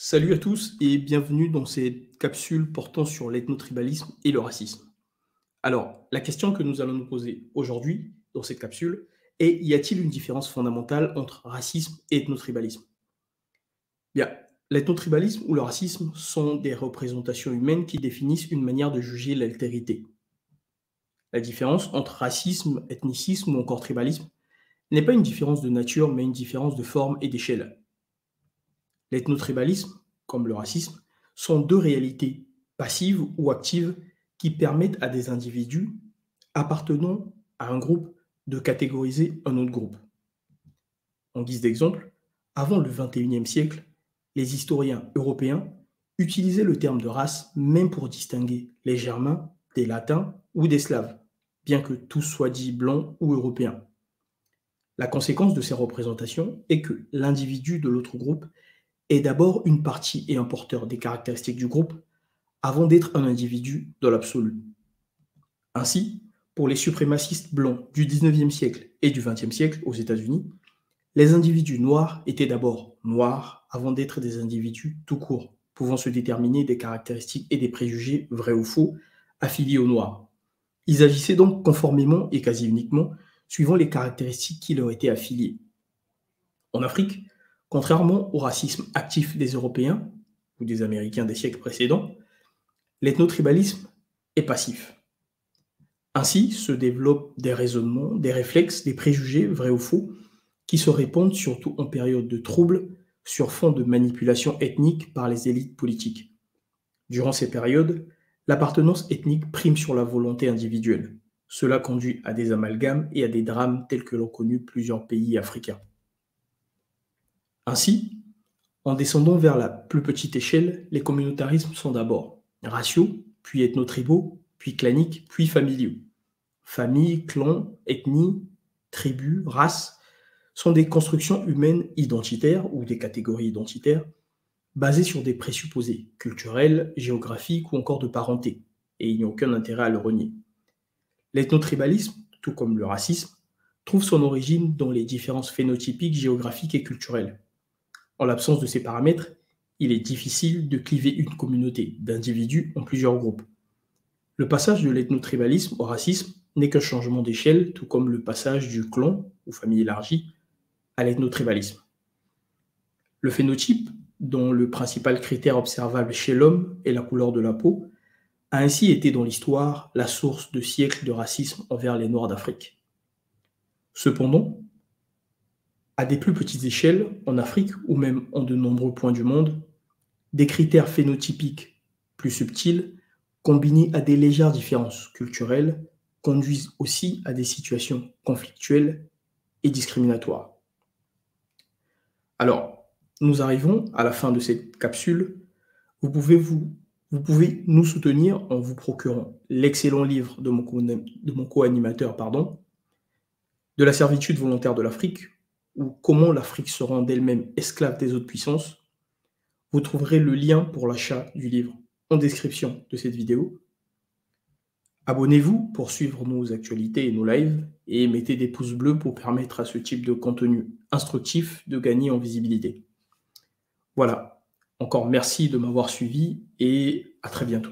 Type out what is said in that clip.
Salut à tous et bienvenue dans cette capsule portant sur l'ethnotribalisme et le racisme. Alors, la question que nous allons nous poser aujourd'hui dans cette capsule est: y a-t-il une différence fondamentale entre racisme et ethnotribalisme? Bien, l'ethnotribalisme ou le racisme sont des représentations humaines qui définissent une manière de juger l'altérité. La différence entre racisme, ethnicisme ou encore tribalisme n'est pas une différence de nature, mais une différence de forme et d'échelle. L'ethnotribalisme, comme le racisme, sont deux réalités passives ou actives qui permettent à des individus appartenant à un groupe de catégoriser un autre groupe. En guise d'exemple, avant le XXIe siècle, les historiens européens utilisaient le terme de race même pour distinguer les Germains des Latins ou des Slaves, bien que tous soient dits blancs ou européens. La conséquence de ces représentations est que l'individu de l'autre groupe est d'abord une partie et un porteur des caractéristiques du groupe avant d'être un individu dans l'absolu. Ainsi, pour les suprémacistes blancs du XIXe siècle et du XXe siècle aux États-Unis, les individus noirs étaient d'abord noirs avant d'être des individus tout court, pouvant se déterminer des caractéristiques et des préjugés vrais ou faux affiliés aux noirs. Ils agissaient donc conformément et quasi uniquement suivant les caractéristiques qui leur étaient affiliées. En Afrique, contrairement au racisme actif des Européens ou des Américains des siècles précédents, l'ethnotribalisme est passif. Ainsi se développent des raisonnements, des réflexes, des préjugés, vrais ou faux, qui se répandent surtout en période de troubles sur fond de manipulation ethnique par les élites politiques. Durant ces périodes, l'appartenance ethnique prime sur la volonté individuelle. Cela conduit à des amalgames et à des drames tels que l'ont connu plusieurs pays africains. Ainsi, en descendant vers la plus petite échelle, les communautarismes sont d'abord raciaux, puis ethnotribaux, puis claniques, puis familiaux. Famille, clan, ethnie, tribu, race sont des constructions humaines identitaires ou des catégories identitaires basées sur des présupposés culturels, géographiques ou encore de parenté, et il n'y a aucun intérêt à le renier. L'ethnotribalisme, tout comme le racisme, trouve son origine dans les différences phénotypiques, géographiques et culturelles. En l'absence de ces paramètres, il est difficile de cliver une communauté d'individus en plusieurs groupes. Le passage de l'ethnotribalisme au racisme n'est qu'un changement d'échelle, tout comme le passage du clan, ou famille élargie, à l'ethnotribalisme. Le phénotype, dont le principal critère observable chez l'homme est la couleur de la peau, a ainsi été dans l'histoire la source de siècles de racisme envers les Noirs d'Afrique. Cependant, à des plus petites échelles, en Afrique ou même en de nombreux points du monde, des critères phénotypiques plus subtils, combinés à des légères différences culturelles, conduisent aussi à des situations conflictuelles et discriminatoires. Alors, nous arrivons à la fin de cette capsule. Vous pouvez nous soutenir en vous procurant l'excellent livre de mon co-animateur, De la servitude volontaire de l'Afrique, ou Comment l'Afrique se rend d'elle-même esclave des autres puissances. Vous trouverez le lien pour l'achat du livre en description de cette vidéo. Abonnez-vous pour suivre nos actualités et nos lives et mettez des pouces bleus pour permettre à ce type de contenu instructif de gagner en visibilité. Voilà, encore merci de m'avoir suivi et à très bientôt.